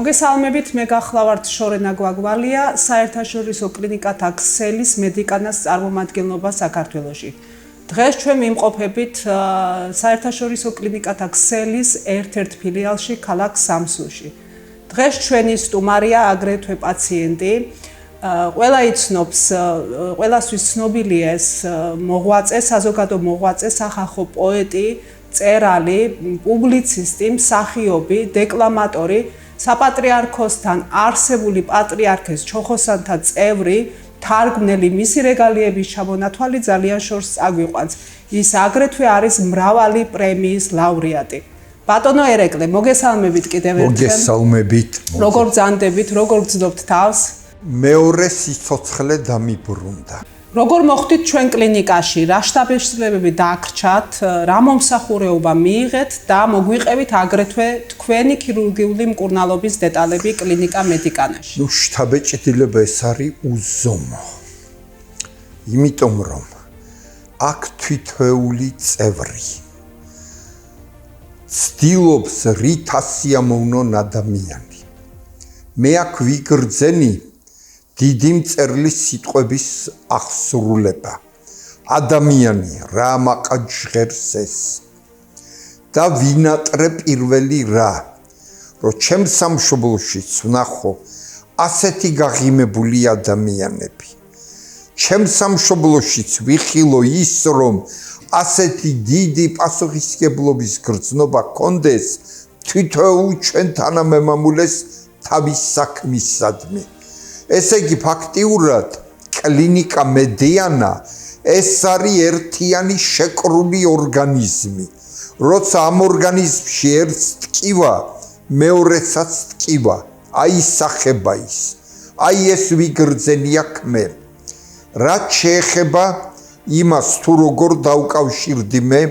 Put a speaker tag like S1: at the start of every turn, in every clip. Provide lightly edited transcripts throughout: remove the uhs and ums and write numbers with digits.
S1: მოგესალმებით, მე გახლავართ შორენა გვაგვალია, საერთაშორისო კლინიკათა ქსელის მედიკანას წარმომადგენლობა საქართველოში. დღეს ჩვენ მიმყოფებით საერთაშორისო კლინიკათა ქსელის ერთ-ერთ ფილიალში ქალაქ სამსუში. დღეს ჩვენი სტუმარია აგრეთვე პაციენტი. ყველა იცნობს, ყველასთვის ცნობილია ეს მოღვაწე, საზოგადო მოღვაწე, სახალხო პოეტი, წერალი, პუბლიცისტი, მსახიობი, დეკლამატორი, საპატრიარქოსთან არსებული პატრიარქის ჩოხოსანთა წევრი, თარგმნელი, მისი რეგალიების ჩამონათვალი ძალიან შორს წაგვიყვანს. ის აგრეთვე არის მრავალი პრემიის ლაურეატი. ბატონო ერეკლე, მოგესალმებით კიდევ ერთხელ.
S2: მოგესალმებით.
S1: როგორ ბრძანდებით, როგორ გრძნობთ თავს?
S2: მეორე სიცოცხლე დამიბრუნდა.
S1: როგორ მოხვდით ჩვენ კლინიკაში? რა შთაბეჭდილებები დააგრჩათ? რა მომსახურეობა მიიღეთ და მოგვიყევით აგრეთვე თქვენი ქირურგიული მკურნალობის დეტალები კლინიკა მედიკანაში?
S2: შთაბეჭდილება ეს არის უზომო. იმიტომ რომ აქ თითოეული წევრი ცდილობს რით ასიამოვნონ ადამიანი. მე აქ ვიგრძენი დიდი მწერლის სიტყვების აღსრულება. ადამიანი რა მაყაჟღერს ეს და ვინატრე პირველი რა, რომ ჩემ სამშობლოშიც ვნახო ასეთი გაღიმებული ადამიანები. ჩემ სამშობლოშიც ვიხილო ის, რომ ასეთი დიდი პასუხისმგებლობის გრძნობა კონდეს თითოეულ ჩვენ თანამემამულეს თავის საქმისადმი. ესე იგი ფაქტიურად კლინიკა მედიანა ეს არის ერთიანი შეკრული ორგანიზმი. როცა ამ ორგანიზმში ერთს ტკივა, მეორესაც ტკივა. აი სახება ის. აი ეს ვიგრძენი აქ მე. რაც შეეხება იმას თუ როგორ დავკავშირდი მე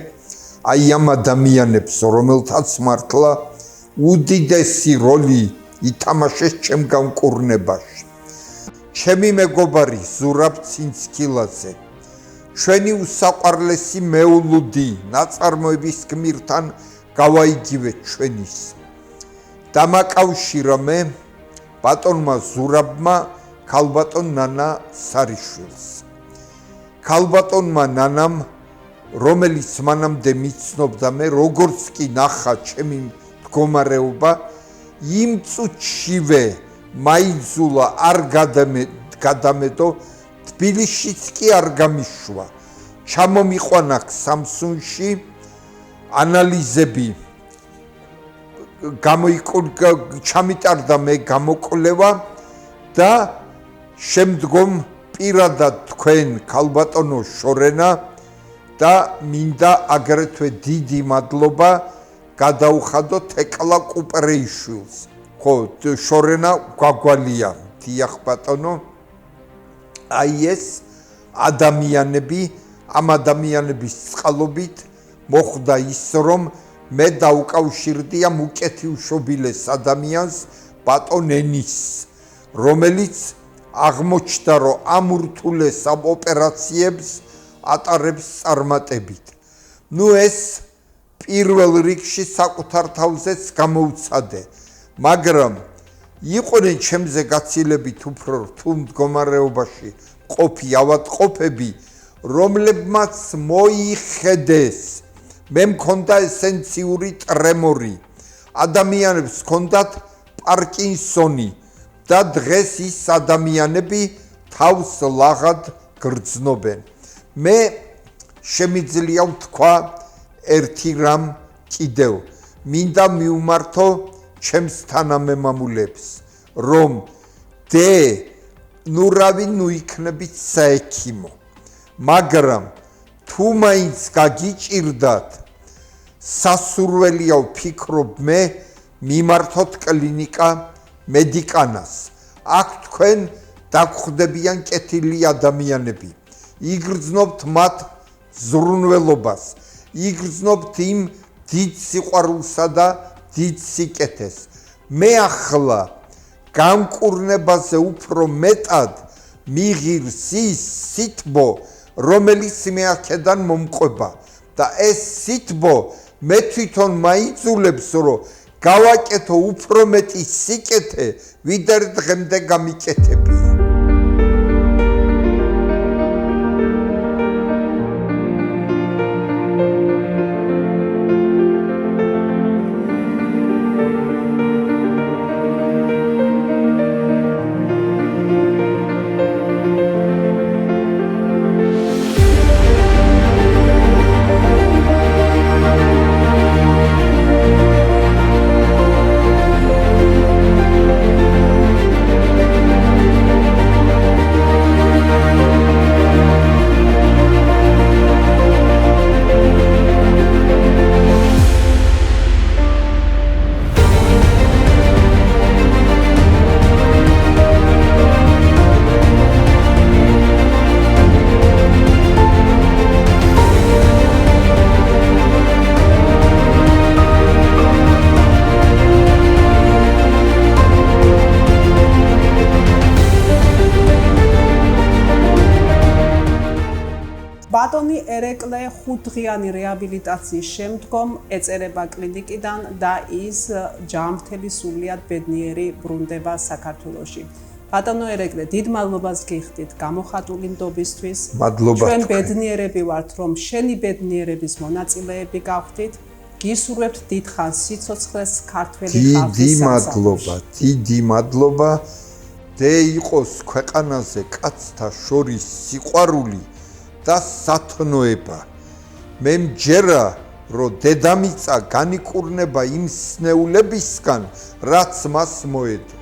S2: აი ამ ადამიანებს, რომელთაც მართლა უდიდესი როლი ითამაშეს ჩემ გამკურნებაში. ჩემი მეგობარი ზურაბ ცინცქილაძე, ჩვენი უსაყვარლესი მეულუდი ნაწარმოების გმირთან გავაიგივეთ ჩვენის. დამაკავშირა მე ბატონმა ზურაბმა ქალბატონ ნანა სარიშვილს. ქალბატონმა ნანამ, რომელიც მანამდე მიცნობდა მე, როგორც კი ნახა ჩემი მდგომარეობა, იმ წუთშივე მაიძულა არ გადამედო, თბილისშიც კი არ გამიშვა. ჩამომიყვანა სამსუნში ანალიზები, ჩამიტარდა მე გამოკვლევა და შემდგომ პირადად თქვენ ქალბატონო შორენა და მინდა აგრეთვე დიდი მადლობა გადაუხადოთ ეკლა კუპრეიშვილს. ხო, შორენა გვაგვალია, დიახ ბატონო. აი ეს ადამიანები, ამ ადამიანების წყალობით მოხდა ის, რომ მე დაუკავშირდი ამ უკეთილშობილეს ადამიანს ბატონ ენის, რომელიც აღმოჩნდა, რომ ამ ურთულეს ოპერაციებს ატარებს წარმატებით. ნუ ეს პირველ რიგში საკუთარ თავზეც გამოუცადე. მაგრამ იყვნენ ჩემზე გაცილებით უფრო რთულ მდგომარეობაში ყოფი ავადმყოფები, რომლებმაც მოიხედეს. მე მქონდა ესენციური ტრემორი, ადამიანებს ჰქონდათ პარკინსონი და დღეს ის ადამიანები თავს ლაღად გრძნობენ. მე შემიძლია ვთქვა ერთი რამ კიდევ, მინდა მიუმართო ჩემს თანამემამულებს, რომ ნუ რავი, ნუ იქნებით საექიმო, მაგრამ თუ მაინც გაგიჭირდათ, სასურველია ვფიქრობ მე მიმართოთ კლინიკა მედიკანას. აქ თქვენ დაგხვდებიან კეთილი ადამიანები. იგრძნობთ მათ ზრუნველობას, იგრძნობთ იმ დიდ სიყვარულსა და დიდ სიკეთეს. მე ახლა გამკურნებაზე უფრო მეტად მიღირს ის სითბო, რომელიც მე აქედან მომყვება და ეს სითბო მე თვითონ მაიძულებს, რომ გავაკეთო უფრო მეტი სიკეთე, ვიდრე დღემდე გამიკეთებია.
S1: ბატონი ერეკლე 5 დღიანი რეაბილიტაციის შემდგომ ეწერება კლინიკიდან და ის ჯანმრთელი სრულიად ბედნიერი ბრუნდება საქართველოში. ბატონო ერეკლე, დიდ მადლობას გიხდით გამოხატული ნდობისთვის.
S2: მადლობა
S1: ჩვენ
S2: თქვენ.
S1: ბედნიერები ვართ, რომ შენი ბედნიერების მონაწილეები გავხდით. გისურვებთ დიდხანს სიცოცხლეს ქართველი ხალხის
S2: დიდი
S1: სამსახურში.
S2: მადლობა, დიდი მადლობა. დე იყოს ქვეყანაზე კაცთა შორის სიყვარული და სათნოება. მე მჯერა, რომ დედამიწა განიკურნება იმ სნეულებისგან, რაც მას მოედო.